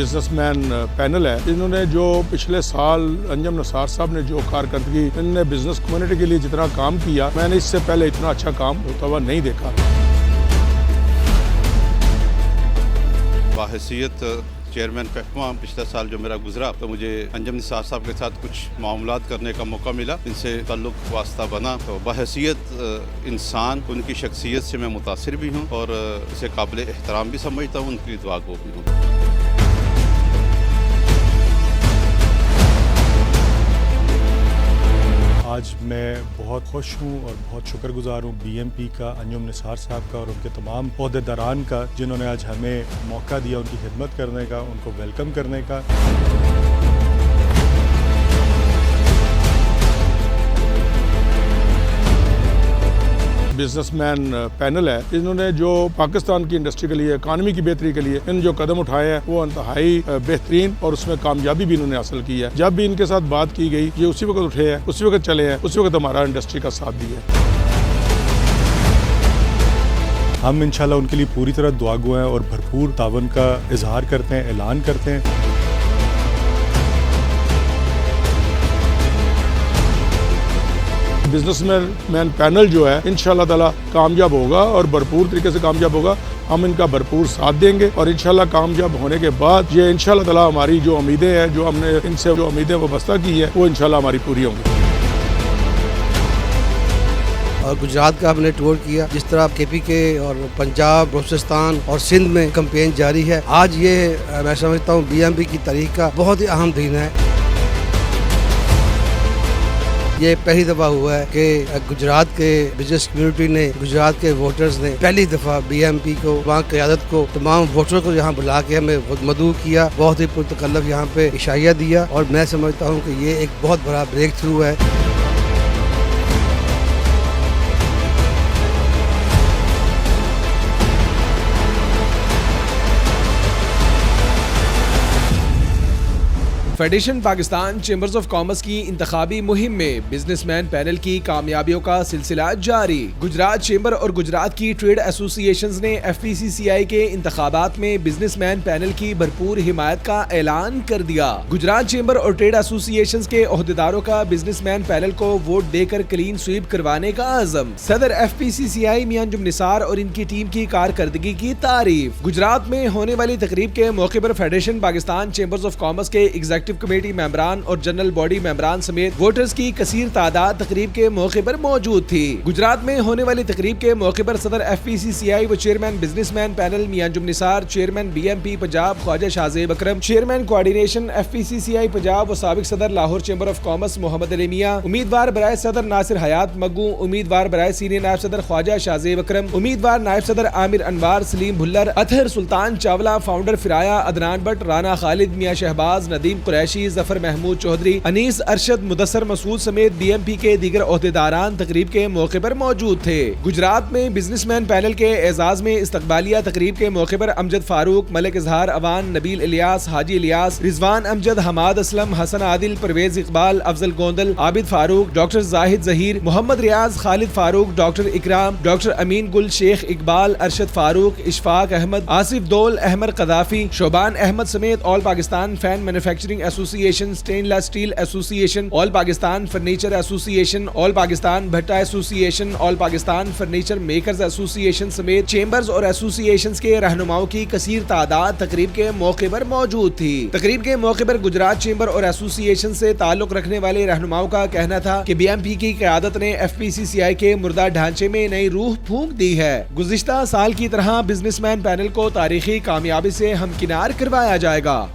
Business man panel ہے، انہوں نے جو پچھلے سال انجم نثار صاحب نے جو کارکردگی ان نے بزنس کمیونٹی کے لیے جتنا کام کیا، میں نے اس سے پہلے اتنا اچھا کام ہوتا ہوا نہیں دیکھا۔ باحیثیت چیئرمین فیفما پچھلا سال جو میرا گزرا تو مجھے انجم نثار صاحب کے ساتھ کچھ معاملات کرنے کا موقع ملا، ان سے تعلق واسطہ بنا۔ تو باحیثیت انسان ان کی شخصیت سے میں متاثر بھی ہوں اور اسے قابل احترام بھی سمجھتا ہوں، ان کی دعا کو بھی ہوں۔ آج میں بہت خوش ہوں اور بہت شکر گزار ہوں بی ایم پی کا، انجم نثار صاحب کا اور ان کے تمام عہدیداران کا، جنہوں نے آج ہمیں موقع دیا ان کی خدمت کرنے کا، ان کو ویلکم کرنے کا۔ بزنس مین پینل ہے، انہوں نے جو پاکستان کی انڈسٹری کے لیے، اکانومی کی بہتری کے لیے ان جو قدم اٹھائے ہیں وہ انتہائی بہترین اور اس میں کامیابی بھی انہوں نے حاصل کی ہے۔ جب بھی ان کے ساتھ بات کی گئی، یہ اسی وقت اٹھے ہیں، اسی وقت چلے ہیں، اسی وقت ہمارا انڈسٹری کا ساتھ دیا ہے۔ ہم انشاءاللہ ان کے لیے پوری طرح دعا گو ہیں اور بھرپور تعاون کا اظہار کرتے ہیں، اعلان کرتے ہیں۔ بزنس مین پینل جو ہے انشاءاللہ تعالی کامیاب ہوگا اور بھرپور طریقے سے کامیاب ہوگا۔ ہم ان کا بھرپور ساتھ دیں گے اور انشاءاللہ کامیاب ہونے کے بعد یہ انشاءاللہ تعالی ہماری جو امیدیں ہیں، جو ہم نے ان سے جو امیدیں وابستہ کی ہیں، وہ انشاءاللہ ہماری پوری ہوں گی۔ اور گجرات کا ہم نے ٹور کیا، جس طرح کے پی کے اور پنجاب، بلوچستان اور سندھ میں کمپین جاری ہے۔ آج یہ میں سمجھتا ہوں بی ایم پی کی تاریخ کا بہت ہی اہم دن ہے۔ یہ پہلی دفعہ ہوا ہے کہ گجرات کے بزنس کمیونٹی نے، گجرات کے ووٹرز نے پہلی دفعہ بی ایم پی کو، وہاں قیادت کو، تمام ووٹروں کو یہاں بلا کے ہمیں مدعو کیا، بہت ہی پرتکلف یہاں پہ عشائیہ دیا، اور میں سمجھتا ہوں کہ یہ ایک بہت بڑا بریک تھرو ہے۔ Federation Pakistan chambers of commerce کی انتخابی مہم میں بزنس مین پینل کی کامیابیوں کا سلسلہ جاری۔ گجرات چیمبر اور گجرات کی ٹریڈ ایسوسی ایشنز نے ایف پی سی سی آئی کے انتخابات میں بزنس مین پینل کی بھرپور حمایت کا اعلان کر دیا۔ گجرات چیمبر اور ٹریڈ ایسوسی ایشنز کے عہدیداروں کا بزنس مین پینل کو ووٹ دے کر کلین سویپ کروانے کا عزم۔ صدر ایف پی سی سی آئی میاں انجم نثار اور ان کی ٹیم کی کارکردگی کی تعریف۔ گجرات میں ہونے والی تقریب کے موقع پر federation Pakistan chambers of commerce کے ایگزیکٹو کمیٹی ممبران اور جنرل باڈی ممبران سمیت ووٹرز کی کثیر تعداد تقریب کے موقع پر موجود تھی۔ گجرات میں ہونے والی تقریب کے موقع پر صدر ایف پی سی سی آئی و chairman business man panel Mian Anjum Nisar, chairman B M P Punjab Khawaja Shahzeb Akram, chairman coordination F P C C I Punjab و سابق صدر Lahore chamber of commerce Muhammad Ali Mian, امیدوار برائے صدر ناصر حیات مگو، امیدوار برائے سینئر نائب صدر خواجہ شاہزیب اکرم، امیدوار نائب صدر عامر انوار، سلیم بھلر، اطہر سلطان چاولہ، فاؤنڈر فرایا، عدنان بٹ، رانا خالد، میاں شہباز، ندیم قریشی، ظفر محمود چودھری، انیس ارشد، مدثر مسعود سمیت بی ایم پی کے دیگر عہدیداران تقریب کے موقع پر موجود تھے۔ گجرات میں بزنس مین پینل کے اعزاز میں استقبالیہ تقریب کے موقع پر امجد فاروق، ملک اظہار اوان، نبیل الیاس، حاجی الیاس، رضوان امجد، حماد اسلم، حسن عادل، پرویز اقبال، افضل گوندل، عابد فاروق، ڈاکٹر زاہد ظہیر، محمد ریاض، خالد فاروق، ڈاکٹر اکرام، ڈاکٹر امین گل، شیخ اقبال، ارشد فاروق، اشفاق احمد، آصف دول، احمد قذافی، شوبان احمد سمیت آل پاکستان فین مینوفیکچرنگ ایسوسی ایشن، اسٹین لیس اسٹیل ایسوسی ایشن، آل پاکستان فرنیچر ایسوسی ایشن، آل پاکستان بھٹا ایسوسی ایشن، آل پاکستان فرنیچر میکرز ایسوسی ایشن سمیت چیمبرز اور ایسوسی ایشنز کے رہنماؤں کی کثیر تعداد تقریب کے موقع پر موجود تھی۔ تقریب کے موقع پر گجرات چیمبر اور ایسوسی ایشن سے تعلق رکھنے والے رہنماؤں کا کہنا تھا کہ بی ایم پی کی قیادت نے ایف پی سی سی آئی کے مردہ ڈھانچے میں نئی روح پھونک دی ہے۔ گزشتہ سال کی طرح بزنس مین پینل کو تاریخی کامیابی سے ہمکنار کروایا جائے گا۔